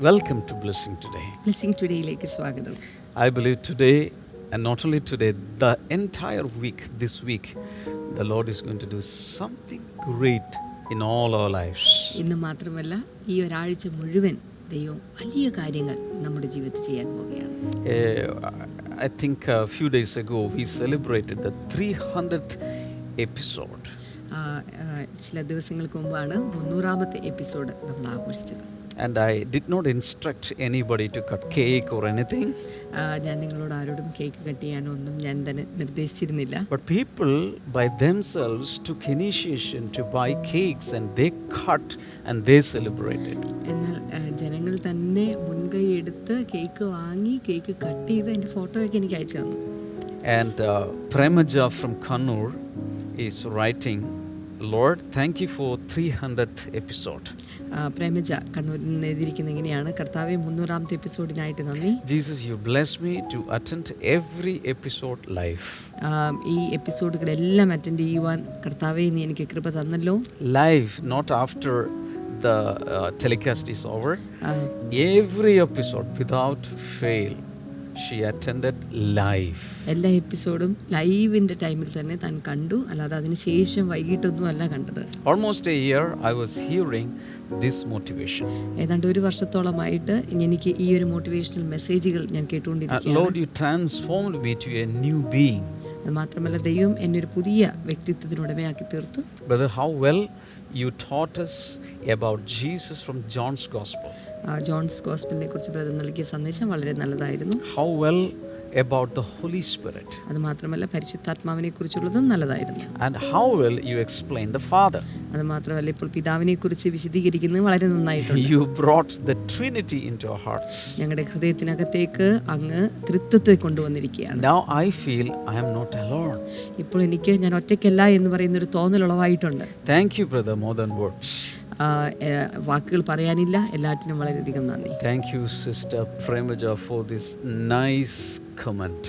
Welcome to Blessing Today. Blessing ടുഡേയിലേക്ക് സ്വാഗതം. I believe today, and not only today, the entire week, this week, the Lord is going to do something great in all our lives. ഇന്ന് മാത്രമല്ല ഈ ഒരാഴ്ച മുഴുവൻ ദൈവം വലിയ കാര്യങ്ങൾ നമ്മുടെ ജീവിതത്തിൽ ചെയ്യാൻ പോവുകയാണ്. I think a few days ago we celebrated the 300th episode. ചില ദിവസങ്ങൾക്ക് മുമ്പാണ് 300ാമത്തെ എപ്പിസോഡ് നമ്മൾ ആഘോഷിച്ചത്. And I did not instruct anybody to cut cake or anything. ഞാൻ നിങ്ങളോട് ആരോടും കേക്ക് കട്ട് ചെയ്യാനോ ഒന്നും ഞാൻ തന്നെ നിർദ്ദേശിച്ചിരുന്നില്ല. But people by themselves took initiation to buy cakes and they cut and they celebrated. എന്നാൽ ജനങ്ങൾ തന്നെ മുൻകൈ എടുത്ത് കേക്ക് വാങ്ങി കേക്ക് കട്ട് ചെയ്ത് അതിൻ്റെ ഫോട്ടോയൊക്കെ എനിക്ക് അയച്ചു തന്നു. And Premaja from Kannur is writing, Lord, thank you for 300th episode. Premaja കണ്ണൂരിൽ നിന്ന് എഴുതിയിരിക്കുന്നത് ഇങ്ങനെയാണ്: കർത്താവെ 300ാമത്തെ എപ്പിസോഡിനായിട്ട് നന്ദി. Jesus, you blessed me to attend every episode live. ഈ എപ്പിസോഡുകളെല്ലാം അറ്റൻഡ് ചെയ്യുവാൻ കർത്താവെ നീ എനിക്ക് കൃപ തന്നല്ലോ. Live, not after the telecast is over. Every episode without fail she attended live. എല്ലാ എപ്പിസോഡും ലൈവിൻ്റെ ടൈമിൽ തന്നെ താൻ കണ്ടു, അല്ലാതെ അതിന് ശേഷം വൈകിട്ടൊന്നും അല്ല കണ്ടത്. Almost a year I was hearing this motivation. ഏതാണ്ട് ഒരു വർഷത്തോളമായിട്ട് എനിക്ക് ഈ ഒരു മോട്ടിവേഷണൽ മെസ്സേജുകൾ ഞാൻ കേട്ടുകൊണ്ടിരിക്കുകയാണ്. Lord, you transformed me to a new being. അത് മാത്രമല്ല ദൈവം എന്നെ ഒരു പുതിയ വ്യക്തിത്വത്തിനുടമയാക്കി തീർത്തു. Brother, how well you taught us about Jesus from John's Gospel. John's ഗോസ്പലിനെ കുറിച്ച് ബ്രദർ നൽകിയ സന്ദേശം വളരെ നല്ലതായിരുന്നു. How well about the Holy Spirit. അത് മാത്രമല്ല പരിശുദ്ധാത്മാവിനെ കുറിച്ചുള്ളതും നല്ലതായിരുന്നു. And how well you explained the Father. അത് മാത്രമല്ല ഇപ്പോൾ പിതാവിനെ കുറിച്ച് വിശദീകരിക്കുന്നത് വളരെ നന്നായിട്ടുണ്ട്. You brought the Trinity into our hearts. ഞങ്ങളുടെ ഹൃദയത്തിനകത്തേക്ക് അങ്ങ് ത്രിത്വത്തെ കൊണ്ടുവന്നിരിക്കുകയാണ്. Now I feel I am not alone. ഇപ്പോൾ എനിക്ക് ഞാൻ ഒറ്റയ്ക്കല്ല എന്ന് പറയുന്നൊരു തോന്നൽ ഉളവായിട്ടുണ്ട്. Thank you, brother, more than words. വാക്കുകൾ പറയാനില്ല, എല്ലാറ്റിനും വളരെയധികം നന്ദി. Thank you, Sister Premaja, for this nice comment.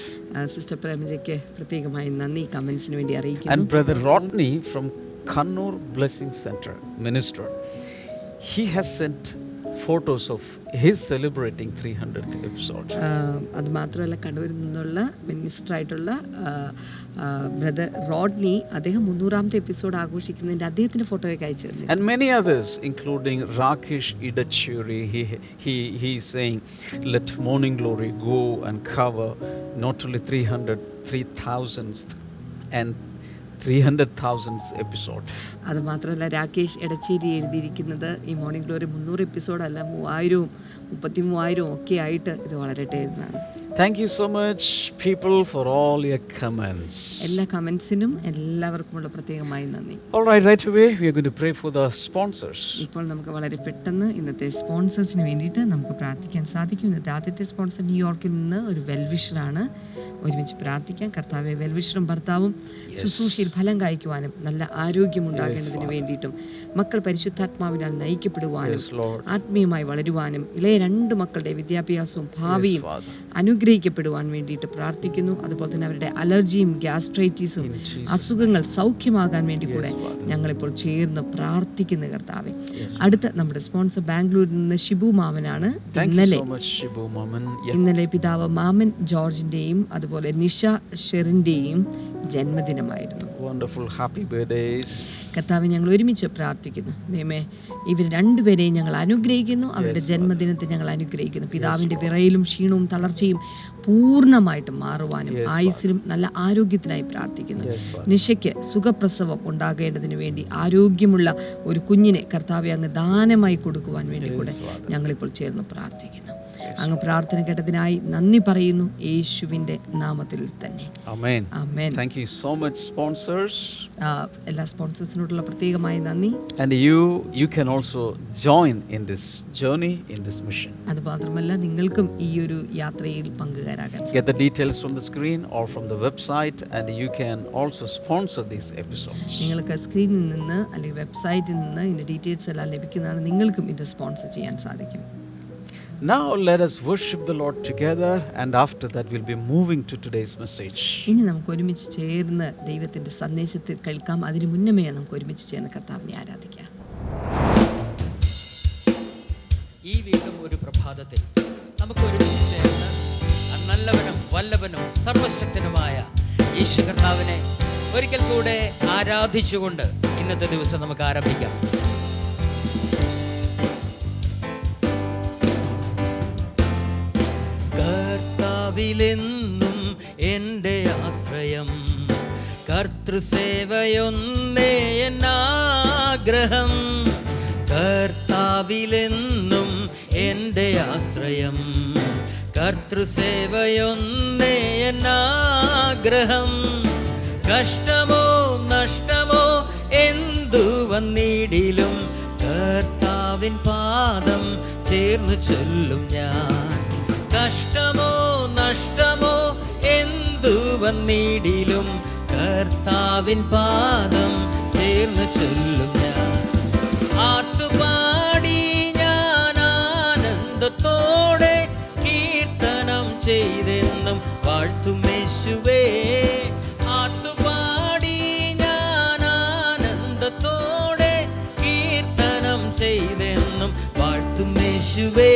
Sister പ്രേമജയ്ക്ക് പ്രത്യേകമായി നന്ദി കമൻസിന് വേണ്ടി അറിയിക്കുന്നു. And brother Rodney from Kannur Blessing Center, minister, he has sent photos of his celebrating 300th episode. അത് മാത്രമല്ല കണ്ണൂരിൽ നിന്നുള്ള മിനിസ്റ്ററായിട്ടുള്ള ബ്രദർ റോഡ്നി അദ്ദേഹം 300ാമത്തെ എപ്പിസോഡ് ആഘോഷിക്കുന്നതിൻ്റെ അദ്ദേഹത്തിൻ്റെ ഫോട്ടോയൊക്കെ അയച്ചു തന്നു. And many others, including Rakesh Idachuri, he is saying, let Morning Glory go and cover not only 300,000th and 300,000th episode. അത് മാത്രമല്ല രാകേഷ് എടച്ചേരി എഴുതിയിരിക്കുന്നത് ഈ മോർണിംഗ് ഗ്ലോറി 300 എപ്പിസോഡല്ല 3000 33,000 ഒക്കെ ആയിട്ട് ഇത് വളരട്ടെ എന്നാണ്. Thank you so much, people, for all your comments. എല്ലാ കമൻസിനും എല്ലാവർക്കുമുള്ള പ്രത്യേകമായി നന്ദി. All right away we are going to pray for the sponsors. ഇപ്പോൾ നമുക്ക് വളരെ പെട്ടെന്ന് ഇന്നത്തെ സ്പോൺസേഴ്സിന് വേണ്ടിയിട്ട് നമുക്ക് പ്രാർത്ഥിക്കാൻ സാധിക്കും. ഇന്നത്തെ ആദ്യത്തെ സ്പോൺസർ ന്യൂയോർക്കിൽ നിന്ന് ഒരു വെൽവിഷറാണ്. ഒരുമിച്ച് പ്രാർത്ഥിക്കാം. കർത്താവെ, വെൽവിഷറും ഭർത്താവും ശുശ്രൂഷയിൽ ഫലം കായ്ക്കുവാനും നല്ല ആരോഗ്യമുണ്ടാകേണ്ടതിന് വേണ്ടിയിട്ടും മക്കൾ പരിശുദ്ധാത്മാവിനാൽ നയിക്കപ്പെടുവാനും ആത്മീയമായി വളരുവാനും ഇളയ 2 മക്കളുടെ വിദ്യാഭ്യാസവും ഭാവിയും അനുഗ്രഹിക്കപ്പെടുവാൻ വേണ്ടിയിട്ട് പ്രാർത്ഥിക്കുന്നു. അതുപോലെ തന്നെ അവരുടെ അലർജിയും ഗ്യാസ്ട്രൈറ്റിസും അസുഖങ്ങൾ സൗഖ്യമാകാൻ വേണ്ടി കൂടെ ഞങ്ങളിപ്പോൾ ചേർന്ന് പ്രാർത്ഥിക്കുന്നു കർത്താവെ. അടുത്ത നമ്മുടെ സ്പോൺസർ ബാംഗ്ലൂരിൽ നിന്ന് ഷിബു മാമനാണ്. ഇന്നലെ പിതാവ് മാമൻ ജോർജിന്റെയും അതുപോലെ നിഷ ഷെറിന്റെയും ജന്മദിനമായിരുന്നു. കർത്താവെ, ഞങ്ങൾ ഒരുമിച്ച് പ്രാർത്ഥിക്കുന്നു. ദൈവമേ, ഇവർ 2 പേരെയും ഞങ്ങൾ അനുഗ്രഹിക്കുന്നു. അവരുടെ ജന്മദിനത്തെ ഞങ്ങൾ അനുഗ്രഹിക്കുന്നു. പിതാവിൻ്റെ വിറയലും ക്ഷീണവും തളർച്ചയും പൂർണ്ണമായിട്ടും മാറുവാനും ആയുസ്സിലും നല്ല ആരോഗ്യത്തിനായി പ്രാർത്ഥിക്കുന്നു. നിഷയ്ക്ക് സുഖപ്രസവം ഉണ്ടാകേണ്ടതിന് വേണ്ടി ആരോഗ്യമുള്ള ഒരു കുഞ്ഞിനെ കർത്താവെ അങ്ങ് ദാനമായി കൊടുക്കുവാൻ വേണ്ടി കൂടെ ഞങ്ങളിപ്പോൾ ചേർന്ന് പ്രാർത്ഥിക്കുന്നു. അങ്ങ് പ്രാർത്ഥന കേട്ടതിനായി നന്ദി പറയുന്നു, യേശുവിൻ്റെ നാമത്തിൽ തന്നെ. ആമേൻ. ആമേൻ. Thank you so much, sponsors. എല്ലാ സ്പോൺസേഴ്സിനോടുള്ള പ്രത്യേകമായ നന്ദി. And you can also join in this journey, in this mission. അത് മാത്രമല്ല നിങ്ങൾക്കും ഈ ഒരു യാത്രയിൽ പങ്കുകാരാകാൻ. Get the details from the screen or from the website, and you can also sponsor these episodes. നിങ്ങൾക്ക് സ്ക്രീനിൽ നിന്ന് അല്ലെങ്കിൽ വെബ്സൈറ്റിൽ നിന്ന് ഇതിൻ്റെ ഡീറ്റെയിൽസ് എല്ലാം ലഭിക്കുന്നതാണ്. നിങ്ങൾക്കും ഇത് സ്പോൺസർ ചെയ്യാൻ സാധിക്കും. Now let us worship the Lord together, and after that we'll be moving to today's message. ഇനി നമുക്ക് ഒരുമിച്ച് ചേർന്ന് ദൈവത്തിന്റെ സന്ദേശത്തിൽ കേൾക്കാം. അതിനു മുന്നമേ നമുക്ക് ഒരുമിച്ച് ചേർന്ന് കർത്താവിനെ ആരാധിക്കാം. ഈ വീണ്ടും ഒരു പ്രഭാതത്തിൽ നമുക്ക് ഒരുമിച്ച് ചേർന്ന് നല്ലവനും വല്ലവനും സർവശക്തനുമായ യേശു കർത്താവിനെ ഒരിക്കൽ കൂടെ ആരാധിച്ചുകൊണ്ട് ഇന്നത്തെ ദിവസം നമുക്ക് ആരംഭിക്കാം. കർത്താവിലെന്നും എൻ്റെ ആശ്രയം, കർത്തൃസേവയൊന്നേ എന്നാഗ്രഹം. കർത്താവിലെന്നും എൻ്റെ ആശ്രയം, കർത്തൃസേവയൊന്നേ എന്നാഗ്രഹം. കഷ്ടമോ നഷ്ടമോ എന്തു വന്നിടിലും കർത്താവിൻ പാദം ചേർന്ന് ചൊല്ലും ഞാൻ. കഷ്ടമോ നഷ്ടമോ എന്തു വന്നിടിലും കർത്താവിൻ പാദം ചേർന്ന് ചൊല്ലും ഞാൻ. ആർത്തുപാടി ഞാൻ ആനന്ദത്തോടെ കീർത്തനം ചെയ്തെന്നും വാഴ്ത്തും യേശുവേ. ആർത്തുപാടി ഞാൻ ആനന്ദത്തോടെ കീർത്തനം ചെയ്തെന്നും വാഴ്ത്തും യേശുവേ.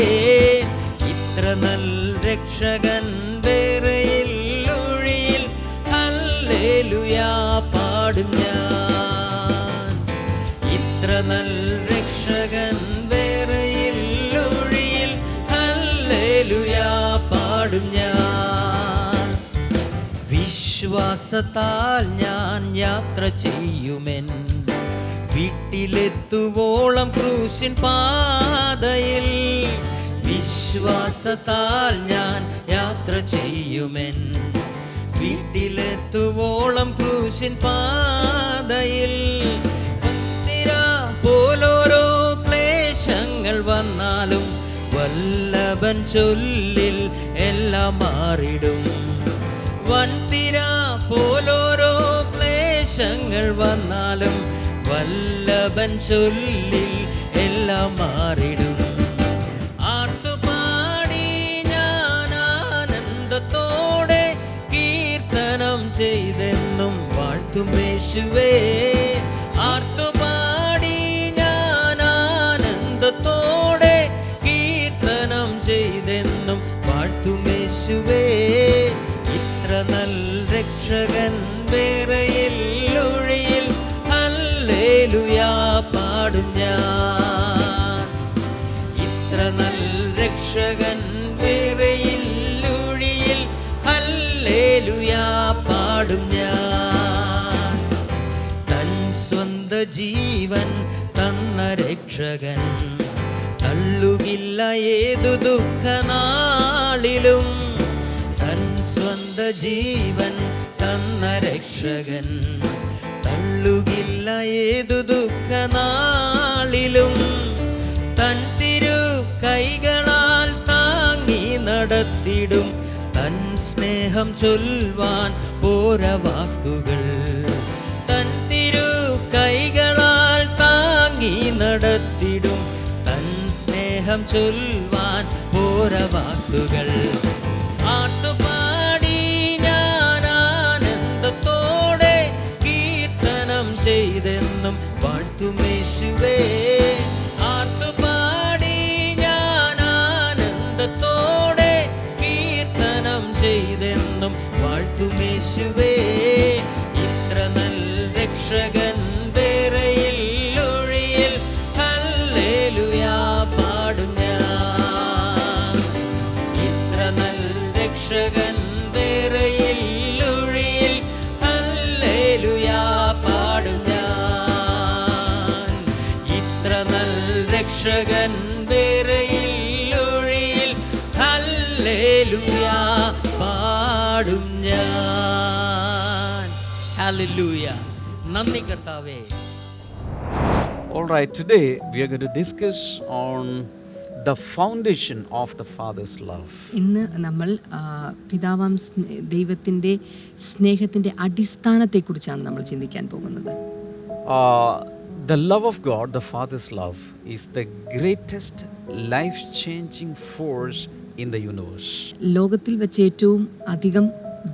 ഇത്ര നൽ രക്ഷകൻ വേറെയില്ലൊഴിയിൽ ഹല്ലേലൂയാ പാടും ഞാൻ. ഇത്ര നൽ രക്ഷകൻ വേറെയില്ലൊഴിയിൽ ഹല്ലേലൂയാ പാടും ഞാൻ. വിശ്വാസത്താൽ ഞാൻ യാത്ര ചെയ്യുമെൻ വീട്ടിലെത്തുവോളം ക്രൂശിൻ പാതയിൽ. വിശ്വാസത്താൽ ഞാൻ യാത്ര ചെയ്യുമെൻ വീട്ടിലെത്തുവോളം ക്രൂശിൻ പാതയിൽ. പോലോരോ ക്ലേശങ്ങൾ വന്നാലും വല്ലഭൻ ചൊല്ലിൽ എല്ലാം മാറിടും. വൻതിര പോലോരോ ക്ലേശങ്ങൾ വന്നാലും വല്ലഭൻ ചൊല്ലിൽ എല്ലാം മാറിടും. ആർത്തുപാടി ഞാൻ ആനന്ദത്തോടെ കീർത്തനം ചെയ്തെന്നും വാഴ്ത്തും യേശുവേ. ആർത്തുപാടി ഞാൻ ആനന്ദത്തോടെ കീർത്തനം ചെയ്തെന്നും വാഴ്ത്തും യേശുവേ. ഇത്ര നൽ രക്ഷകൻ വേറെയില്ലൊഴിയിൽ ഹല്ലേലൂയാ പാടും ഞാൻ. ഇത്ര നൽ രക്ഷകൻ വേറെയില്ലൊഴിയിൽ ഹല്ലേലൂയാ പാടും ഞാൻ. തൻ സ്വന്ത ജീവൻ തന്ന രക്ഷകൻ തള്ളുകില്ല ഏതു ദുഃഖനാളിലും. തൻ സ്വന്ത ജീവൻ തന്ന രക്ഷകൻ തള്ളുകില്ല ഏതു ദുഃഖനാളിലും. തൻ തിരു കൈകളാൽ താങ്ങി നടത്തിടും. തൻ സ്നേഹം ചൊല്ലുവാൻ പോര വാക്കുകൾ. തൻ തിരു കൈകളാൽ താങ്ങി നടത്തിടും. തൻ സ്നേഹം ചൊല്ലുവാൻ പോര വാക്കുകൾ. ആർത്തുപാടി ഞാൻ ആനന്ദത്തോടെ കീർത്തനം ചെയ്തെന്നും വാഴ്ത്തും യേശുവേ. ആർത്തുപാടി ഞാൻ ആനന്ദത്തോടെ കീർത്തനം ചെയ്തെന്നും വാഴ്ത്തും യേശുവേ. ഇത്ര നൽ രക്ഷകൻ വേറെയില്ലൊഴിയിൽ ഹല്ലേലൂയാ പാടും ഞാൻ. ഇത്ര നൽ രക്ഷകൻ വേറെയില്ലൊഴിയിൽ ഹല്ലേലൂയാ പാടും ഞാൻ. ഇത്ര നൽ രക്ഷകൻ വേറെയില്ലൊഴിയിൽ ഹല്ലേലൂയാ പാടും ഞാൻ. ഹല്ലേലൂയ. നന്ദി കർത്താവേ. All right, today we are going to discuss on the foundation of the Father's love. ഇന്ന് നമ്മൾ പിതാവാം ദൈവത്തിൻ്റെ സ്നേഹത്തിൻ്റെ അടിസ്ഥാനത്തെക്കുറിച്ചാണ് നമ്മൾ ചിന്തിക്കാൻ പോകുന്നത്. The love of God, the Father's love, is the greatest life-changing force in the universe. ലോകത്തിൽ വെച്ച് ഏറ്റവും അധികം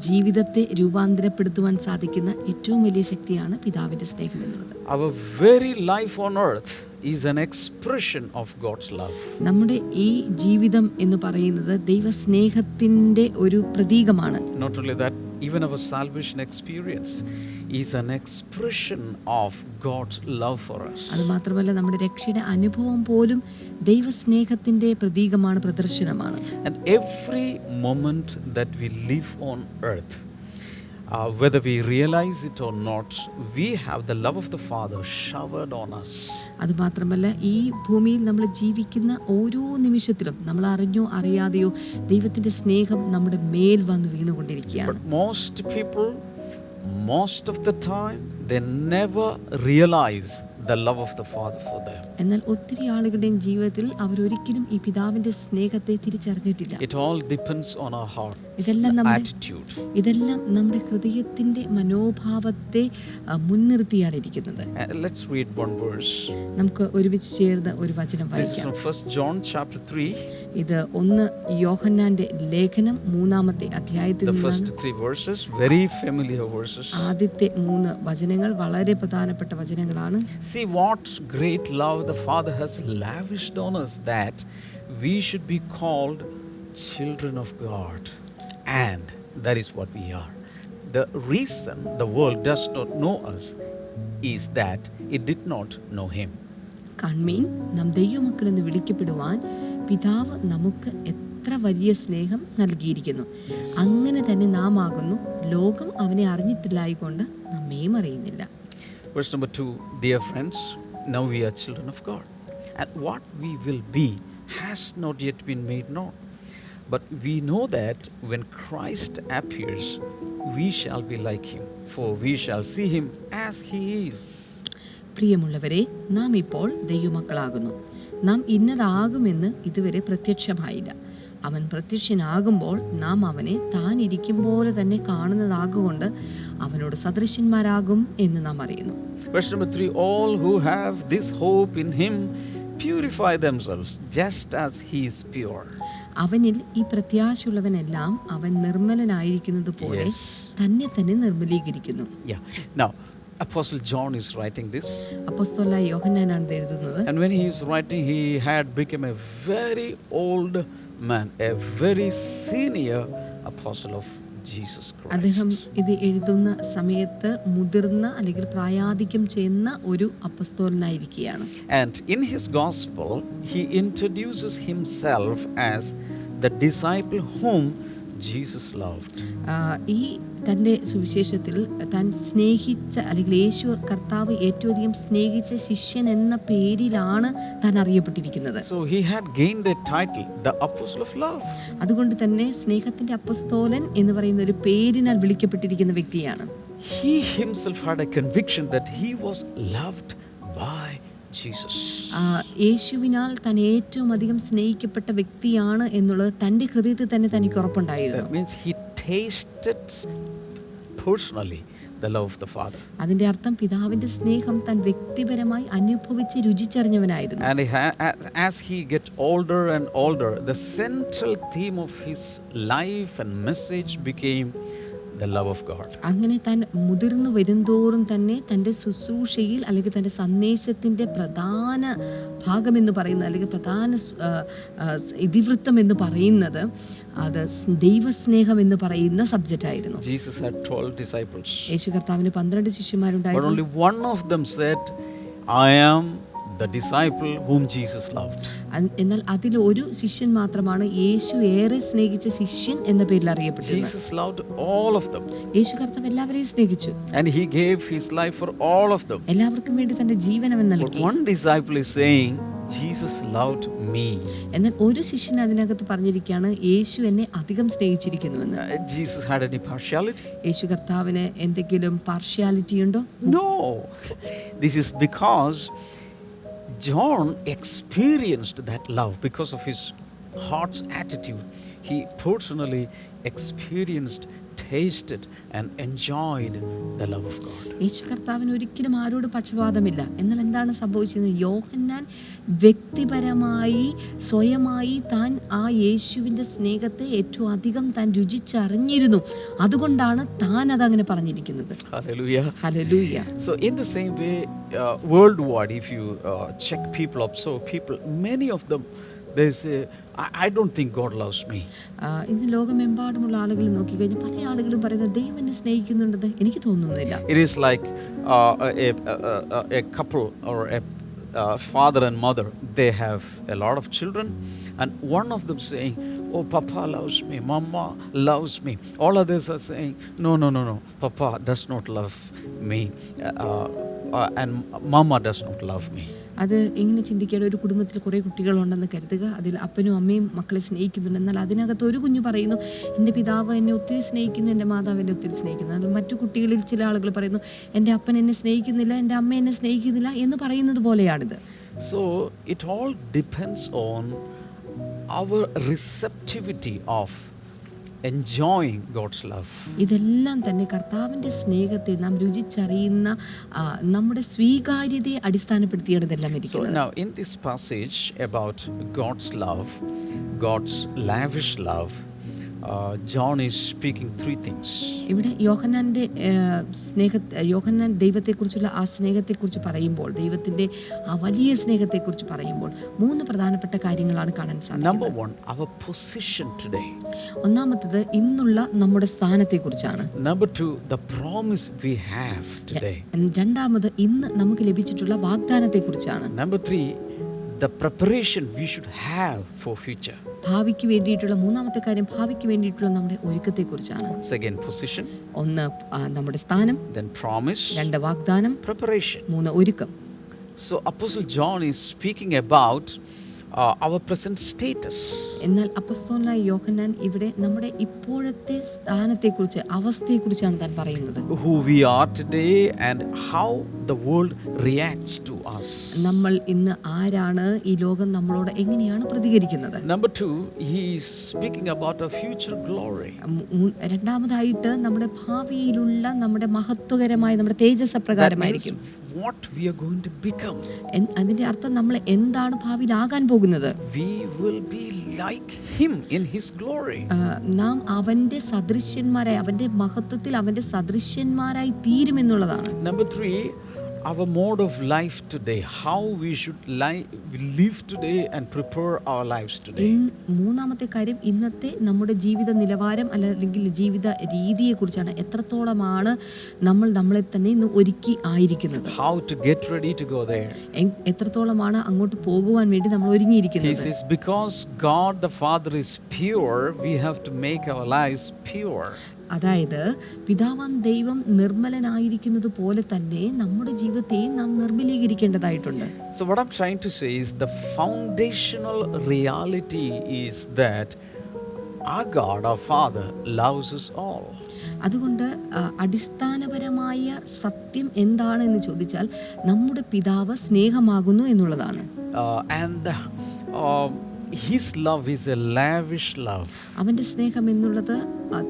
ജീവിതത്തെ രൂപാന്തരപ്പെടുത്തുവാൻ സാധിക്കുന്ന ഏറ്റവും വലിയ ശക്തിയാണ് പിതാവിൻ്റെ സ്നേഹം എന്നുള്ളത്. Our very life on earth is an expression of God's love. നമ്മുടെ ഈ ജീവിതം എന്ന് പറയുന്നത് ദൈവസ്നേഹത്തിൻ്റെ ഒരു പ്രതീകമാണ്. Not only that, even our salvation experience is an expression of God's love for us. അത് മാത്രമല്ല നമ്മുടെ രക്ഷയുടെ അനുഭവം പോലും ദൈവസ്നേഹത്തിൻ്റെ പ്രതീകമാണ്, പ്രദർശനമാണ്. And every moment that we live on earth, whether we realize it or not, we have the love of the Father showered on us. അത് മാത്രമല്ല ഈ ഭൂമിയിൽ നമ്മൾ ജീവിക്കുന്ന ഓരോ നിമിഷത്തിലും നമ്മൾ അറിഞ്ഞോ അറിയാതെയോ ദൈവത്തിൻ്റെ സ്നേഹം നമ്മുടെ മേൽ വന്ന് വീണുകൊണ്ടിരിക്കുകയാണ്. But most people, most of the time, they never realize the love of the Father for them. എന്നാൽ ഒത്തിരി ആളുകളുടെയും ജീവിതത്തിൽ അവരൊരിക്കലും ഈ പിതാവിൻ്റെ സ്നേഹത്തെ തിരിച്ചറിഞ്ഞിട്ടില്ല. It all depends on our heart, attitude. ഇതെല്ലാം നമ്മുടെ ഹൃദയത്തിൻ്റെ മനോഭാവത്തെ മുൻനിർത്തിയാണ് ഇരിക്കുന്നത്. Let's read one verse. നമുക്ക് ഒരുമിച്ച് ചേർന്ന് ഒരു വചനം This is വായിക്കാം. from 1 John chapter 3. ഇത് 1 യോഹന്നാന്റെ ലേഖനം 3-ാമത്തെ അധ്യായത്തിൽ The first നിന്നാണ്. 3 verses, very familiar verses. ആദ്യത്തെ 3 വചനങ്ങൾ വളരെ പ്രധാനപ്പെട്ട വചനങ്ങളാണ്. See what great love the Father has lavished on us, that we should be called children of God. And that is what we are. The reason the world does not know us is that it did not know Him. കൺമീൻ നാം ദൈവമക്കളെന്ന് വിളിക്കപ്പെടുവാൻ പിതാവ് നമുക്ക് എത്ര വലിയ സ്നേഹം നൽകിയിരിക്കുന്നു. അങ്ങനെ തന്നെ നാം ആകുന്നു. ലോകം അവനെ അറിഞ്ഞിട്ടില്ലായിക്കൊണ്ട് നമ്മയും അറിയുന്നില്ല. Verse number 2, dear friends, now we are children of God, and what we will be has not yet been made known. But we know that when Christ appears, we shall be like Him, for we shall see Him as He is. പ്രിയമുള്ളവരെ, നാം ഇപ്പോൾ ദൈവമക്കളാകുന്നു. നാം ഇന്നതാകുമെന്ന് ഇതുവരെ പ്രത്യക്ഷമായില്ല. അവൻ പ്രത്യക്ഷനാകുമ്പോൾ നാം അവനെ താൻ ഇരിക്കും പോലെ തന്നെ കാണുന്നതാകൊണ്ട് അവനോട് സദൃശന്മാരാകും എന്ന് നാം അറിയുന്നു. Verse number 3, all who have this hope in Him purify themselves just as He is pure. അവനിൽ ഈ പ്രത്യാശയുള്ളവനെല്ലാം അവൻ നിർമ്മലനായിരിക്കുന്നത് പോലെ തന്നെ തന്നെ നിർമ്മലീകരിക്കുന്നു. Yeah. Now, Apostle John is writing this. അപ്പോസ്തലനായ യോഹന്നാനാണ് എഴുതുന്നത്. And when he is writing, he had become a very old man, a very senior apostle of Jesus Christ. അദ്ദേഹം ഇത് എഴുതുന്ന സമയത്ത് മുതിർന്ന അല്ലെങ്കിൽ പ്രായാധിക്യം ചെയ്യുന്ന ഒരു അപ്പോസ്തലനായിരിക്കുകയാണ്. And in his gospel, he introduces himself as the disciple whom Jesus loved. ഈ തൻ്റെ സുവിശേഷത്തിൽ താൻ സ്നേഹിച്ച അല്ലെങ്കിൽ യേശു കർത്താവ് ഏറ്റവും അധികം സ്നേഹിച്ച ശിഷ്യൻ എന്ന പേരിലാണ് താൻ അറിയപ്പെട്ടിരിക്കുന്നത്. So he had gained a title, the Apostle of Love. അതുകൊണ്ട് തന്നെ സ്നേഹത്തിന്റെ അപ്പോസ്തലൻ എന്ന് പറയുന്ന ഒരു പേരിനാൽ വിളിക്കപ്പെട്ടിരിക്കുന്ന വ്യക്തിയാണ്. He himself had a conviction that he was loved by Jesus. യേശുവിനാൽ താൻ ഏറ്റവും അധികം സ്നേഹിക്കപ്പെട്ട വ്യക്തിയാണ് എന്നുള്ളത് തൻ്റെ ഹൃദയത്തിൽ തന്നെ തനിക്ക് ഉറപ്പുണ്ടായിരുന്നു. That means he tasted personally the love of the Father. അതിന്റെ അർത്ഥം പിതാവിന്റെ സ്നേഹം താൻ വ്യക്തിപരമായി അനുഭവിച്ച് രുചിച്ചറിഞ്ഞവനായിരുന്നു. And as he get older and older, the central theme of his life and message became the love of God. അങ്ങനെ താൻ മുതിർന്നു വരുന്തോറും തന്നെ തൻ്റെ ശുശ്രൂഷയിൽ അല്ലെങ്കിൽ തൻ്റെ സന്ദേശത്തിൻ്റെ പ്രധാന ഭാഗമെന്ന് പറയുന്നത് അല്ലെങ്കിൽ പ്രധാന ഇതിവൃത്തം എന്ന് പറയുന്നത് അത് ദൈവസ്നേഹം എന്ന് പറയുന്ന സബ്ജക്റ്റ് ആയിരുന്നു. Jesus had 12 disciples. യേശു കർത്താവിന് 12 ശിഷ്യന്മാരുണ്ടായിരുന്നു. But only one of them said, I am the disciple whom Jesus loved. എന്നാൽ അതിൽ ഒരു ശിഷ്യൻ മാത്രമാണ് യേശു ഏറെ സ്നേഹിച്ച ശിഷ്യൻ എന്ന പേരിൽ അറിയപ്പെട്ടത്. Jesus loved all of them. യേശു കർത്താവ് എല്ലാവരെയും സ്നേഹിച്ചു. And he gave his life for all of them. എല്ലാവർക്കും വേണ്ടി തന്റെ ജീവൻ അവൻ But നൽകി. one disciple is saying, Jesus loved me. എന്നാൽ ഒരു ശിഷ്യൻ അതിനകത്ത് പറഞ്ഞിരിക്കുകയാണ് യേശു എന്നെ അധികം സ്നേഹിച്ചിരിക്കുന്നുവെന്ന്. Jesus had any partiality? യേശു കർത്താവിന് എന്തെങ്കിലും പാർഷ്യാലിറ്റി ഉണ്ടോ? No. This is because John experienced that love because of his heart's attitude. He personally experienced tasted and enjoyed the love of God. യേശു കർത്താവിന് ഒരിക്കലും ആരോട് പക്ഷപാതമില്ല. എന്നാൽ എന്താണ് സംഭവിച്ചത്? യോഹന്നാൻ വ്യക്തിപരമായി സ്വയമായി താൻ ആ യേശുവിൻ്റെ സ്നേഹത്തെ ഏറ്റവും അധികം താൻ രുചിച്ചറിഞ്ഞിരുന്നു. അതുകൊണ്ടാണ് താൻ അതങ്ങനെ പറഞ്ഞിരിക്കുന്നത്. Hallelujah. Hallelujah. So in the same way, worldwide, if you check people, observe people, many of them, they say, I don't think God loves me. ഇന്ന് ലോകമെമ്പാടുമുള്ള ആളുകൾ നോക്കിക്കഴിഞ്ഞാൽ പല ആളുകളും പറയുന്നത് ദൈവം എന്നെ സ്നേഹിക്കുന്നുണ്ടെന്ന് എനിക്ക് തോന്നുന്നില്ല. It is like a couple or a father and mother, they have a lot of children, and one of them saying, oh, Papa loves me, Mama loves me. All others are saying, no, Papa does not love me, and Mama does not love me. അത് ഇങ്ങനെ ചിന്തിക്കേണ്ട. ഒരു കുടുംബത്തിൽ കുറേ കുട്ടികളുണ്ടെന്ന് കരുതുക. അതിൽ അപ്പനും അമ്മയും മക്കളെ സ്നേഹിക്കുന്നുണ്ട്. എന്നാൽ അതിനകത്ത് ഒരു കുഞ്ഞു പറയുന്നു, എൻ്റെ പിതാവ് എന്നെ ഒത്തിരി സ്നേഹിക്കുന്നു, എൻ്റെ മാതാവ് എന്നെ ഒത്തിരി സ്നേഹിക്കുന്നു. അതിൽ മറ്റു കുട്ടികളിൽ ചില ആളുകൾ പറയുന്നു, എൻ്റെ അപ്പൻ എന്നെ സ്നേഹിക്കുന്നില്ല, എൻ്റെ അമ്മ എന്നെ സ്നേഹിക്കുന്നില്ല എന്ന് പറയുന്നത് പോലെയാണിത്. So it all depends on our receptivity of enjoying God's love. ഇതെല്ലാം തന്നെ കർത്താവിൻ്റെ സ്നേഹത്തെ നാം രുചിച്ചറിയുന്ന നമ്മുടെ സ്വീകാര്യതയെ അടിസ്ഥാനപ്പെടുത്തിയാണ് ഇതെല്ലാം So ഇരിക്കുന്നത്. now in this passage about God's love, God's lavish love, John is speaking three things. ഇവിടെ യോഹന്നാൻ ദൈവത്തെക്കുറിച്ചുള്ള ആ സ്നേഹത്തെക്കുറിച്ച് പറയുമ്പോൾ, ദൈവത്തിൻ്റെ ആ വലിയ സ്നേഹത്തെക്കുറിച്ച് പറയുമ്പോൾ മൂന്ന് പ്രധാനപ്പെട്ട കാര്യങ്ങളാണ് കാണാൻ സാധിക്കുന്നത്. Number one, our position today. ഒന്നാമത്തത് ഇന്നുള്ള നമ്മുടെ സ്ഥാനത്തെക്കുറിച്ചാണ്. Number two, the promise we have today. രണ്ടാമത് ഇന്ന് നമുക്ക് ലഭിച്ചിട്ടുള്ള വാഗ്ദാനത്തെക്കുറിച്ചാണ്. Number three, the preparation we should have for future. ഭാവിക്ക് വേണ്ടിയിട്ടുള്ള മൂന്നാമത്തെ കാര്യം, ഭാവിക്ക് വേണ്ടിയിട്ടുള്ള നമ്മുടെ ഒരുക്കത്തെക്കുറിച്ചാണ്. Once again, position. ഒന്ന് നമ്മുടെ സ്ഥാനം, Then promise. രണ്ട് വാഗ്ദാനം, Preparation. മൂന്ന് ഒരുക്കം. So Apostle John is speaking about our present status. എന്നാൽ അപ്പോസ്തലനായ യോഹന്നാൻ ഇവിടെ നമ്മുടെ ഇപ്പോഴത്തെ സ്ഥാനത്തെക്കുറിച്ച്, അവസ്ഥയെക്കുറിച്ചാണ് താൻ പറയുന്നത്. Who we are today and how the world reacts to us. നമ്മൾ ഇന്ന് ആരാണ്, ഈ ലോകം നമ്മളോട് എങ്ങനെയാണ് പ്രതികരിക്കുന്നത്. Number two, he is speaking about our future glory. രണ്ടാമതായിട്ട് നമ്മുടെ ഭാവിയിലുള്ള നമ്മുടെ മഹത്വകരമായ നമ്മുടെ തേജസ് പ്രകാരമായിരിക്കും. What we are going to become. അതിന്റെ അർത്ഥം നമ്മൾ എന്താണ് ഭാവിയിലാകാൻ പോകുന്നത്. We will be like him in his glory. നാം അവന്റെ സദൃശ്യന്മാരായി, അവന്റെ മഹത്വത്തിൽ അവന്റെ സദൃശ്യന്മാരായി തീരുമെന്നുള്ളതാണ്. Number three, our mode of life today, how we should live today and prepare our lives today. മൂന്നാമത്തെ കാര്യം, ഇന്നത്തെ നമ്മുടെ ജീവിത നിലവാരം അല്ലെങ്കിൽ ജീവിത രീതിയെക്കുറിച്ചാണ്. എത്രത്തോളമാണ് നമ്മൾ നമ്മളെ തന്നെ ഇന്ന് ഒരുക്കി ആയിരിക്കുന്നത്. How to get ready to go there. എത്രത്തോളമാണ് അങ്ങോട്ട് പോകുവാൻ വേണ്ടി നമ്മൾ ഒരുങ്ങിയിരിക്കുന്നത്. He says, because God the Father is pure, we have to make our lives pure. അതായത് പിതാവാം ദൈവം നിർമ്മലനായിരിക്കുന്നത് പോലെ തന്നെ നമ്മുടെ ജീവിതത്തെയും നാം നിർമ്മലീകരിക്കേണ്ടതായിട്ടുണ്ട്. So what I'm trying to say is the foundational reality is that our God, our Father, loves us all. അതുകൊണ്ട് അടിസ്ഥാനപരമായ സത്യം എന്താണ് എന്ന് ചോദിച്ചാൽ നമ്മുടെ പിതാവ് സ്നേഹമാകുന്നു എന്നുള്ളതാണ്. His love is a lavish love. അവന്റെ സ്നേഹം എന്നുള്ളത്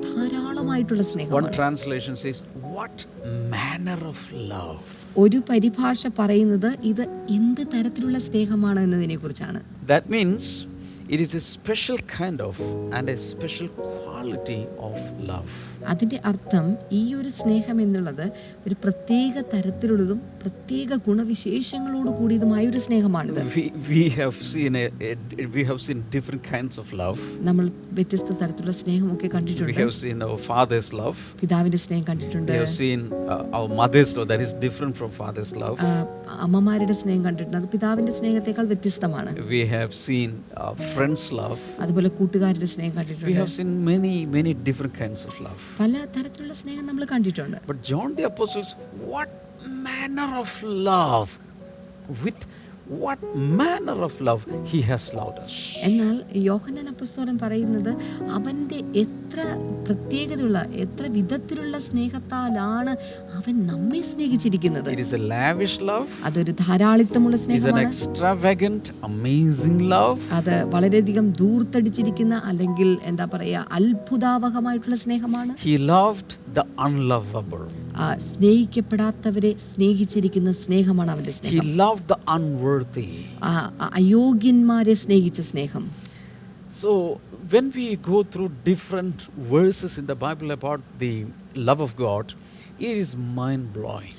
ധാരാളമായിട്ടുള്ള സ്നേഹമാണ്. One translation says, what manner of love. ഒരു പരിഭാഷ പറയുന്നത് ഇത് എന്ത് തരത്തിലുള്ള സ്നേഹമാണ് എന്നതിനെ കുറിച്ചാണ്. That means it is a special kind of and a special quality of love. അതിന്റെ അർത്ഥം ഈ ഒരു സ്നേഹം എന്നുള്ളത് ഒരു പ്രത്യേക തരത്തിലുള്ളതും പ്രത്യേക ഗുണവിശേഷങ്ങളോട് കൂടിയതുമായ ഒരു സ്നേഹമാണിത്. We have seen different kinds of love. നമ്മൾ വ്യത്യസ്ത തരത്തിലുള്ള സ്നേഹമൊക്കെ കണ്ടിട്ടുണ്ട്. We have seen our father's love. പിതാവിന്റെ സ്നേഹം കണ്ടിട്ടുണ്ട്. We have seen our mother's love that is different from father's love. അമ്മമാരുടെ സ്നേഹം കണ്ടിട്ടുണ്ട്. അത് പിതാവിന്റെ സ്നേഹത്തെക്കാൾ വ്യത്യസ്തമാണ്. We have seen friends' love. അതുപോലെ കൂട്ടുകാരുടെ സ്നേഹം കണ്ടിട്ടുണ്ട്. We have seen many different kinds of love. പല തരത്തിലുള്ള സ്നേഹം നമ്മൾ കണ്ടിട്ടുണ്ട്. But John the Apostle, what manner of love, with what manner of love he has loved us. എന്നാൽ യോഹന്നാൻ അപ്പോസ്തലൻ പറയുന്നത് അവൻ്റെ എത്ര പ്രത്യേകതയുള്ള എത്ര വിധത്തിലുള്ള സ്നേഹത്താലാണ് അവൻ നമ്മെ സ്നേഹിച്ചിരിക്കുന്നത്. It is a lavish love. അതൊരു ധാരാളിത്തമുള്ള It is an സ്നേഹമാണ്. extravagant, amazing love. അത് വളരെയധികം ദൂർത്തടിച്ചിരിക്കുന്ന അല്ലെങ്കിൽ എന്താ പറയുക അത്ഭുതാവഹമായിട്ടുള്ള സ്നേഹമാണ്. He loved the unlovable. സ്നേഹിക്കപ്പെടാത്തവരെ സ്നേഹിച്ചിരിക്കുന്ന സ്നേഹമാണ് അവന്റെ He സ്നേഹം. loved the unworthy. അയോഗ്യന്മാരെ സ്നേഹിച്ച സ്നേഹം. So when we go through different verses in the Bible about the love of God, it is mind blowing.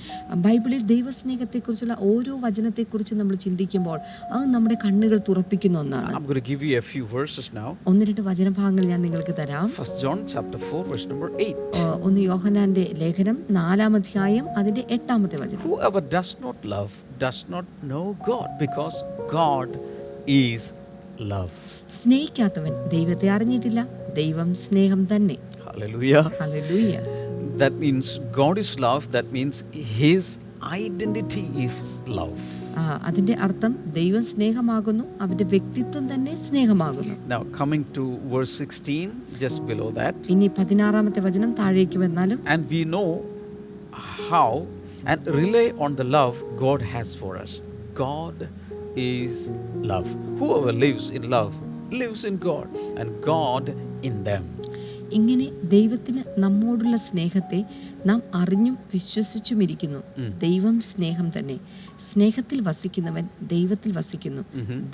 ബൈബിളിൽ ദൈവസ്നേഹത്തെക്കുറിച്ചുള്ള ഓരോ വചനത്തെക്കുറിച്ച് നമ്മൾ ചിന്തിക്കുമ്പോൾ അത് നമ്മുടെ കണ്ണുകൾ തുറപ്പിക്കുന്ന ഒന്നാണ്. I'm going to give you a few verses now. 1-2 വചനഭാഗങ്ങൾ ഞാൻ നിങ്ങൾക്ക് തരാം. 1 John chapter 4 verse number 8. 1 യോഹന്നാന്റെ ലേഖനം 4-ാം അധ്യായം അതിന്റെ 8-ാമത്തെ വചനം. Whoever does not love does not know God, because God is love. സ്നേഹിക്കാത്തവൻ ദൈവത്തെ അറിഞ്ഞിട്ടില്ല, ദൈവം സ്നേഹം തന്നെ. Hallelujah. Hallelujah. That means God is love. That means his identity is love. അതിന്റെ അർത്ഥം ദൈവം സ്നേഹമാകുന്നു, അവന്റെ വ്യക്തിത്വം തന്നെ സ്നേഹമാകുന്നു. Now coming to verse 16, just below that. ഇനി 16-ാമത്തെ വചനം താഴേക്ക് വന്നാലും. And we know how and rely on the love God has for us. God is love. Whoever lives in love lives in God and God in them. ഇങ്ങനെ ദൈവത്തിന് നമ്മോടുള്ള സ്നേഹത്തെ നാം അറിഞ്ഞും വിശ്വസിച്ചുമിരിക്കുന്നു. ദൈവം സ്നേഹം തന്നെ. സ്നേഹത്തിൽ വസിക്കുന്നവൻ ദൈവത്തിൽ വസിക്കുന്നു,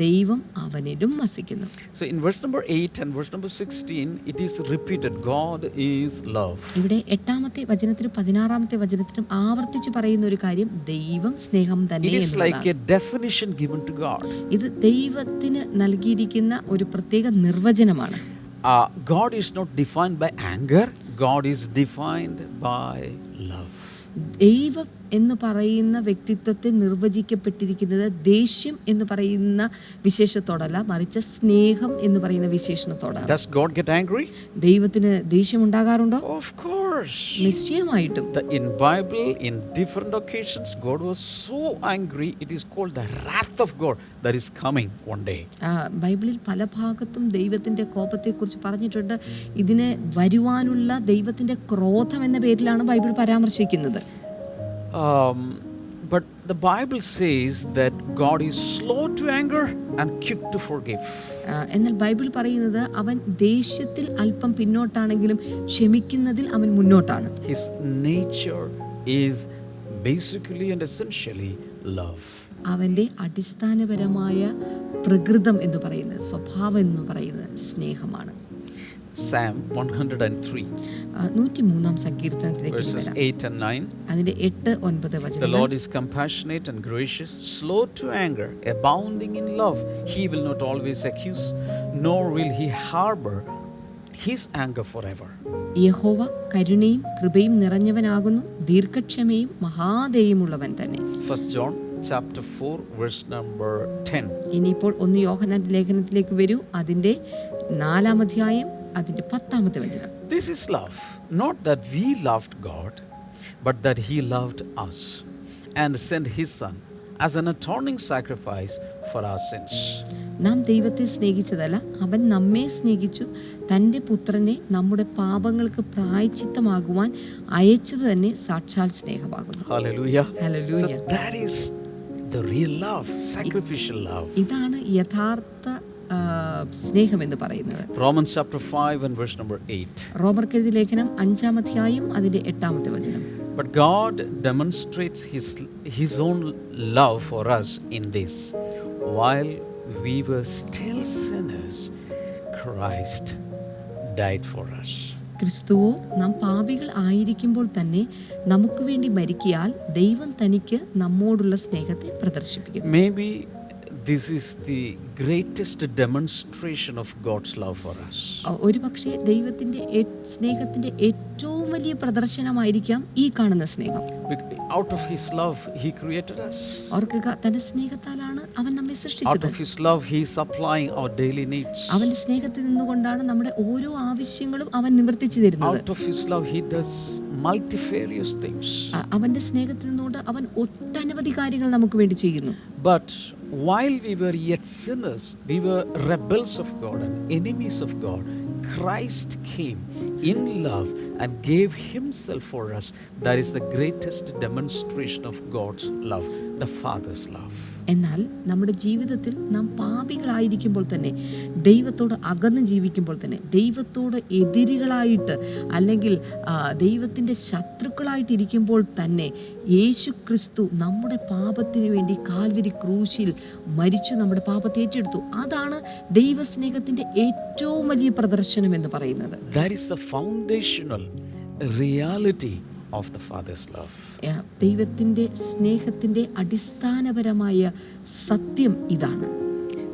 ദൈവം അവനിലും വസിക്കുന്നു. So in verse number 8 and verse number 16 it is repeated, God is love. ഇവിടെ 8-ാമത്തെ വചനത്തിലും 16-ാമത്തെ വചനത്തിലും ആവർത്തിച്ച് പറയുന്ന ഒരു കാര്യം ദൈവം സ്നേഹം തന്നെ It is like എന്നതാണ്. a definition given to God. ഇത് ദൈവത്തിന് നൽകിയിരിക്കുന്ന ഒരു പ്രത്യേക നിർവചനമാണ്. God is not defined by anger. God is defined by love. ദൈവം എന്ന് പറയുന്ന വ്യക്തിത്വത്തെ നിർവചിക്കപ്പെട്ടിരിക്കുന്നത് ദേഷ്യം എന്ന് പറയുന്ന വിശേഷത്തോടല്ല, മറിച്ച് സ്നേഹം എന്ന് പറയുന്ന വിശേഷണത്തോടാണ്. Does God get angry? ദൈവത്തിന് ദേഷ്യം ഉണ്ടാകാറുണ്ടോ? Of course. നിശ്ചയമായിട്ടും. In Bible, in different occasions, God was so angry. It is called the wrath of God that is coming one day. ബൈബിളിൽ പല ഭാഗത്തും ദൈവത്തിന്റെ കോപത്തെക്കുറിച്ച് പറഞ്ഞിട്ടുണ്ട്. ഇതിന് വരുവാനുള്ള ദൈവത്തിന്റെ ക്രോധം എന്ന പേരിലാണ് ബൈബിൾ പരാമർശിക്കുന്നത്. But the Bible says that God is slow to anger and quick to forgive. എന്നാൽ ബൈബിൾ പറയുന്നത് അവൻ ദേഷ്യത്തിൽ അല്പം പിന്നോട്ടാണെങ്കിലും ക്ഷമിക്കുന്നതിൽ അവൻ മുന്നോട്ടാണ്. His nature is basically and essentially love. അവന്റെ അടിസ്ഥാനപരമായ പ്രകൃതം എന്ന് പറയുന്നത്, സ്വഭാവം എന്ന് പറയുന്നത് സ്നേഹമാണ്. Psalm 103 103-ാം സങ്കീർത്തനത്തിലേക്ക് verses വരാം. 8 and 9. അതിന്റെ 8-9 The വചനങ്ങൾ. Lord is compassionate and gracious, slow to anger, abounding in love. He will not always accuse, nor will he harbor his anger forever. യഹോവ കരുണയും കൃപയും നിറഞ്ഞവനാകുന്നു, ദീർഘക്ഷമയും മഹാദയയുമുള്ളവൻ തന്നെ. 1 John chapter 4 verse number 10. ഇനിയിപ്പോൾ 1 യോഹന്നാന്റെ ലേഖനത്തിലേക്ക് വരൂ. അതിന്റെ 4-ാം അധ്യായം അതിന്റെ 10-ാമത്തെ വചനം. This is love, not that we loved God, but that he loved us and sent his son as an atoning sacrifice for our sins. നാം ദൈവത്തെ സ്നേഹിച്ചതല്ല, അവൻ നമ്മെ സ്നേഹിച്ചു, തൻ്റെ പുത്രനെ നമ്മുടെ പാപങ്ങൾക്ക് പ്രായശ്ചിത്തമാകുവാൻ അയച്ചത് തന്നെ സാക്ഷാൽ സ്നേഹമാകുന്നു. Hallelujah. Hallelujah. So that is the real love, sacrificial love. ഇതാണ് യഥാർത്ഥ സ്നേഹം എന്ന് പറയുന്നത്. Romans chapter 5 and verse number 8. റോമർക്കെഴുതിയ ലേഖനം 5-ാം അധ്യായം അതിന്റെ 8-ാമത്തെ വചനം. But God demonstrates his own love for us in this: while we were still sinners, Christ died for us. ക്രിസ്തുവോ നാം പാപികൾ ആയിരിക്കുമ്പോൾ തന്നെ നമുക്ക് വേണ്ടി മരിക്കയാൽ ദൈവം തനിക്ക് നമ്മോടുള്ള സ്നേഹത്തെ പ്രദർശിപ്പിക്കുന്നു. Maybe this is the greatest demonstration of God's love for us. ഒരു പക്ഷേ ദൈവത്തിന്റെ സ്നേഹത്തിന്റെ ഏറ്റവും വലിയ പ്രദർശനമായിരിക്കാം ഈ കാണുന്ന സ്നേഹം. Out of his love he created us. ഓർക്കുക, തന്റെ സ്നേഹത്താലാണ് അവൻ നമ്മെ Out സൃഷ്ടിച്ചത്. of his love he is supplying our daily needs. അവന്റെ സ്നേഹത്തിൽ നിന്നുകൊണ്ടാണ് നമ്മുടെ ഓരോ ആവശ്യങ്ങളും അവൻ നിവർത്തിച്ചു തരുന്നത്. Out of his love he does multifarious things. അവന്റെ സ്നേഹത്തിൽ നിന്നുകൊണ്ട് അവൻ ഒട്ടനവധി കാര്യങ്ങൾ നമുക്ക് വേണ്ടി ചെയ്യുന്നു. But while we were yet sinners, we were rebels of God and enemies of God, Christ came in love and gave himself for us. That is the greatest demonstration of God's love, the Father's love. എന്നാൽ നമ്മുടെ ജീവിതത്തിൽ നാം പാപികളായിരിക്കുമ്പോൾ തന്നെ, ദൈവത്തോട് അകന്ന് ജീവിക്കുമ്പോൾ തന്നെ, ദൈവത്തോട് എതിരികളായിട്ട് അല്ലെങ്കിൽ ദൈവത്തിൻ്റെ ശത്രുക്കളായിട്ടിരിക്കുമ്പോൾ തന്നെ യേശു ക്രിസ്തു നമ്മുടെ പാപത്തിന് വേണ്ടി കാൽവരി ക്രൂശിൽ മരിച്ചു, നമ്മുടെ പാപത്തെ ഏറ്റെടുത്തു. അതാണ് ദൈവസ്നേഹത്തിൻ്റെ ഏറ്റവും വലിയ പ്രദർശനം എന്ന് പറയുന്നത്. That is the foundational reality of the Father's love. ദൈവത്തിൻ്റെ സ്നേഹത്തിൻ്റെ അടിസ്ഥാനപരമായ സത്യം ഇതാണ്.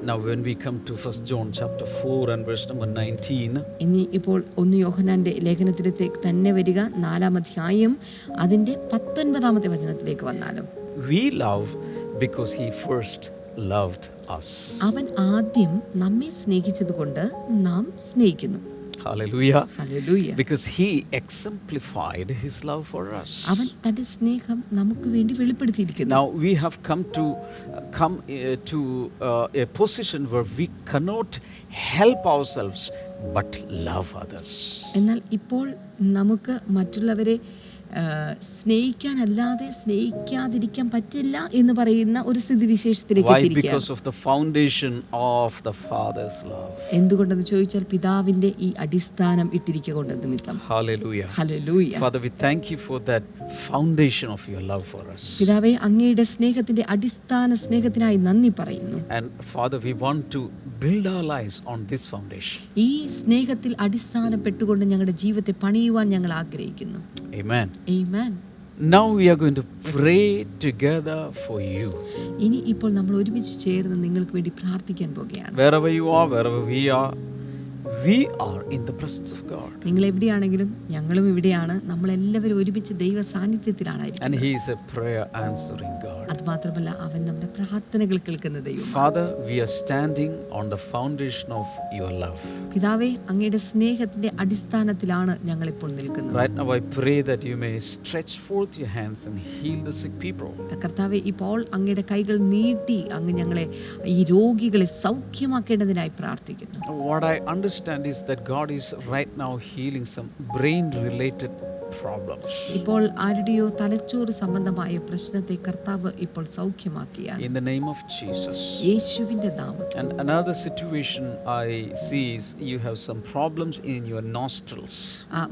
Now when we come to 1 John chapter 4 and verse number 19, ഇനി ഇപ്പോൾ 1 യോഹന്നാന്റെ ലേഖനത്തിലേക്ക് തന്നെ വരിക, 4-ാം അധ്യായം അതിൻ്റെ 19-ാമത്തെ വചനത്തിലേക്ക് വന്നാലും, we love because he first loved us. അവൻ ആദ്യം നമ്മെ സ്നേഹിച്ചതുകൊണ്ട് നാം സ്നേഹിക്കുന്നു. Hallelujah. Hallelujah. Because he exemplified his love for us. അവൻ തന്റെ സ്നേഹം നമുക്ക് വേണ്ടി വെളിപ്പെടുത്തിയിരിക്കുന്നു. Now we have come to a position where we cannot help ourselves but love others. എന്നാൽ ഇപ്പോൾ നമുക്ക് മറ്റുള്ളവരെ സ്നേഹിക്കാനല്ലാതെ സ്നേഹിക്കാതിരിക്കാൻ പറ്റില്ല എന്ന് പറയുന്ന ഒരു സ്ഥിതിവിശേഷത്തിലേക്ക് Why? എത്തിയിരിക്കുകയാണ്. Because of the foundation of the Father's love. എന്തുകൊണ്ടെന്ന് ചോദിച്ചാൽ പിതാവിന്റെ ഈ അടിസ്ഥാനം ഇട്ടിരിക്കൊണ്ട് നിമിത്തം. Hallelujah. Hallelujah. Father, we thank you for that foundation of your love for us. പിതാവേ, അങ്ങയുടെ സ്നേഹത്തിന്റെ അടിസ്ഥാന സ്നേഹത്തിനായി നന്ദി പറയുന്നു. And Father, we want to build our lives on this foundation. ഈ സ്നേഹത്തിൽ അടിസ്ഥാനപ്പെട്ടുകൊണ്ട് ഞങ്ങളുടെ ജീവിതത്തെ പണിയുവാൻ ഞങ്ങൾ ആഗ്രഹിക്കുന്നു. Amen. Amen. Now we are going to pray together for you. ഇനി ഇപ്പോൾ നമ്മൾ ഒരുമിച്ച് ചേർന്ന് നിങ്ങൾക്ക് വേണ്ടി പ്രാർത്ഥിക്കാൻ പോകുകയാണ്. Wherever you are, wherever we are in the presence of God. നിങ്ങൾ എവിടെയാണെങ്കിലും ഞങ്ങളും ഇവിടെയാണ്. നമ്മളെല്ലാവരും ഒരുമിച്ച് ദൈവ സാന്നിധ്യത്തിലാണ്. And he is a prayer answering God. അത് മാത്രമല്ല, അവൻ നമ്മുടെ പ്രാർത്ഥനകൾ കേൾക്കുന്ന ദൈവം. Father, we are standing on the foundation of your love. പിതാവേ, അങ്ങയുടെ സ്നേഹത്തിന്റെ അടിസ്ഥാനത്തിലാണ് ഞങ്ങൾ ഇപ്പോൾ നിൽക്കുന്നത്. Right now I pray that you may stretch forth your hands and heal the sick people. കർത്താവേ, ഇപ്പോൾ അങ്ങയുടെ കൈകൾ നീട്ടി അങ്ങ് ഞങ്ങളെ, ഈ രോഗികളെ സൗഖ്യമാക്കേണ്ടതിനായി പ്രാർത്ഥിക്കുന്നു. What I understand is that God is right now healing some brain related problems. ഇപ്പോൾ ആരുടെയോ തലച്ചോറ് സംബന്ധമായ പ്രശ്നത്തെ കർത്താവ് ഇപ്പോൾ സൗഖ്യമാക്കിയാണ്. In the name of Jesus. യേശുവിന്റെ നാമത്തിൽ. And another situation I see is you have some problems in your nostrils.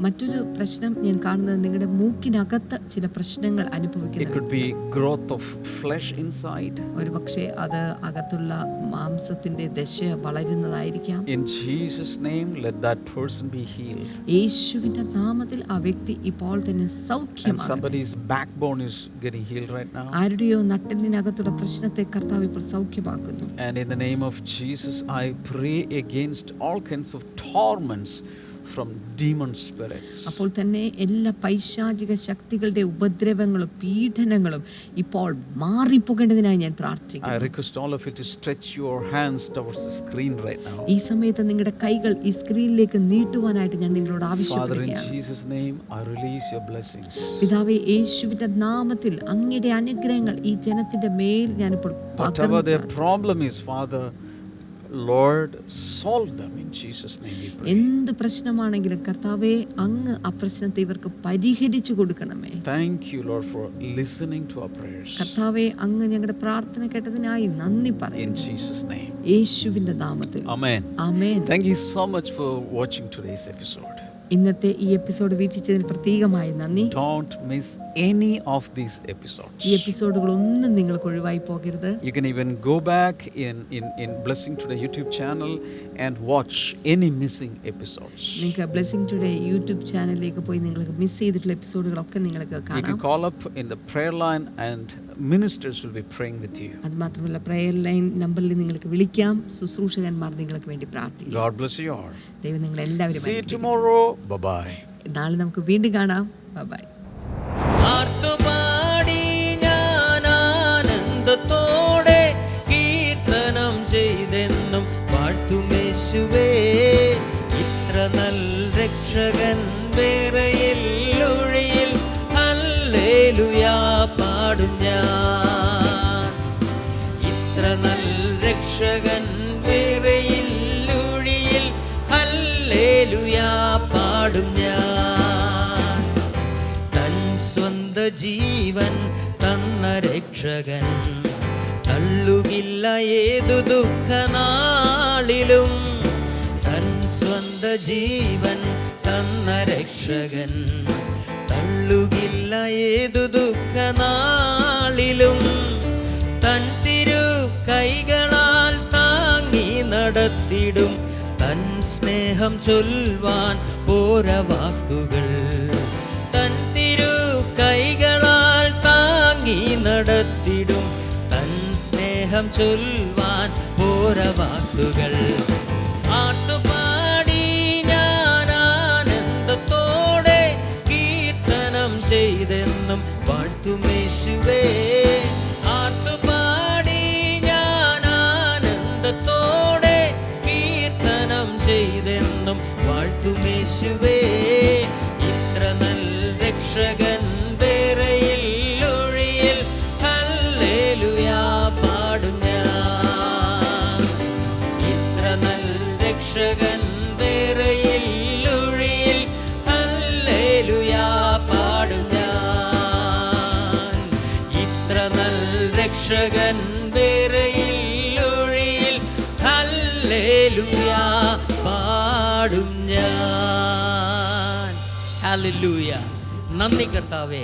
മറ്റൊരു പ്രശ്നം ഞാൻ കാണുന്നത് നിങ്ങളുടെ മൂക്കിനകത്ത് ചില പ്രശ്നങ്ങൾ It അനുഭവിക്കുന്നു. could be growth of flesh inside. ഒരുപക്ഷെ അത് അകത്തുള്ള മാംസത്തിന്റെ ദശ വളരുന്നതായിരിക്കാം. In Jesus' name, let that person be healed. യേശുവിന്റെ നാമത്തിൽ ആ വ്യക്തി ഇപ്പോൾ തന്നെ And സൗഖ്യമാണ്. somebody's backbone is getting healed right now. ആരുടെയോ നട്ടലിനകത്തുള്ള പ്രശ്നത്തെ കർത്താവ് ഇപ്പോൾ സൗഖ്യമാക്കുന്നു. And in the name of Jesus, I pray against all kinds of torments from demon spirits. അപ്പോൾ തന്നെ എല്ലാ പൈശാചിക ശക്തികളുടെ ഉപദ്രവങ്ങളും പീഡനങ്ങളും ഇപ്പോൾ മാറിപ്പോകേണ്ടതിനായി ഞാൻ പ്രാർത്ഥിക്കുന്നു. I request all of you to stretch your hands towards the screen right now. ഈ സമയത്ത് നിങ്ങളുടെ കൈകൾ ഈ സ്ക്രീനിലേക്ക് നീട്ടുവാനായിട്ട് ഞാൻ നിങ്ങളോട് Father, in ആവശ്യപ്പെടുകയാണ്. Jesus' name, I release your blessings. പിതാവേ, യേശുവിന്റെ നാമത്തിൽ അങ്ങയുടെ അനുഗ്രഹങ്ങൾ ഈ ജനത്തിന്റെ മേൽ ഞാനിപ്പോൾ Whatever their പകർന്നു. problem is, Father, Lord, solve them in Jesus' name we pray. എന്ത് പ്രശ്നമാണെങ്കിലും കർത്താവേ, അങ്ങ് ആ പ്രശ്നത്തെ ഇവർക്ക് പരിഹരിച്ചു കൊടുക്കണമേ. Thank you, Lord, for listening to our prayers. കർത്താവേ, അങ്ങ് ഞങ്ങളുടെ പ്രാർത്ഥന കേട്ടതിനായി നന്ദി In പറയുന്നു. Jesus' name. യേശുവിന്റെ നാമത്തിൽ. Amen. Amen. Thank you so much for watching today's episode. ഇന്നത്തെ ഈ എപ്പിസോഡ് വീക്ഷിച്ചതിന് പ്രത്യേകമായി നന്ദി. Don't miss any of these episodes. ഈ എപ്പിസോഡുകളൊന്നും നിങ്ങൾക്ക് ഒഴിവായി പോകരുത്. You can even go back in Blessing Today YouTube channel and watch any missing episodes. നിങ്ങൾക്ക് blessing today YouTube ചാനലിലേക്ക് പോയി നിങ്ങൾക്ക് മിസ് ചെയ്തിട്ടുള്ള എപ്പിസോഡുകളൊക്കെ നിങ്ങൾക്ക് You കാണാം. can call up in the prayer line and ministers will be praying with you. അത് മാത്രമല്ല, prayer line നമ്പറിൽ നിങ്ങൾക്ക് വിളിക്കാം. ശുശ്രൂഷകന്മാർ നിങ്ങൾക്ക് വേണ്ടി പ്രാർത്ഥിക്കും. God bless you all. ദൈവം നിങ്ങൾ എല്ലാവരും See you tomorrow. Bye-bye. നാളെ നമുക്ക് വീണ്ടും കാണാം. ബൈ. ആർത്തുപാടി ഞാൻ ആനന്ദത്തോടെ കീർത്തനം ചെയ്തെന്നും വാഴ്ത്തുമേശുവേ. ഇത്ര നല്ല രക്ഷകൻ വേറെയില്ലൊഴിയിൽ, ഹല്ലേലൂയ പാടും ഞാൻ. ഇത്ര നല്ല രക്ഷകൻ വേറെയില്ലൊഴിയിൽ ഹല്ലേലൂയാ പാടും ഞാൻ. തൻ സ്വന്ത ജീവൻ തന്ന രക്ഷകൻ തള്ളുകില്ല ഏതു ദുഃഖനാളിലും. തൻ സ്വന്ത ജീവൻ തന്ന രക്ഷകൻ തള്ളുകില്ല ഏതു ദുഃഖനാളിലും. തൻ തിരു കൈകളാൽ താങ്ങി നടത്തിടും. തൻ സ്നേഹം ചൊല്ലുവാൻ പോര വാക്കുകൾ. തൻ തിരു കൈകളാൽ താങ്ങി നടത്തിടും. തൻ സ്നേഹം ചൊല്ലുവാൻ പോര വാക്കുകൾ. ആട്ടുപാടി ഞാൻ ആനന്ദത്തോടെ കീർത്തനം ചെയ്തെന്നും വാഴ്ത്തുമേശുവേ. ആട്ടുപാടി ഞാൻ ആനന്ദത്തോടെ കീർത്തനം ചെയ്തെന്നും വാഴ്ത്തുമേശുവേ. ഇത്ര നല്ല രക്ഷകൻ വേറെയില്ലൊഴിയിൽ ഹല്ലേലൂയാ പാടും ഞാൻ. ഇത്ര നല്ല രക്ഷകൻ വേറെയില്ലൊഴിയിൽ ഹല്ലേലൂയാ പാടും ഞാൻ. ഇത്ര നല്ല രക്ഷകൻ വേറെയില്ലൊഴിയിൽ ഹല്ലേലൂയാ പാടും ഞാൻ. ഹല്ലേലൂയ. നന്ദി കർത്താവേ.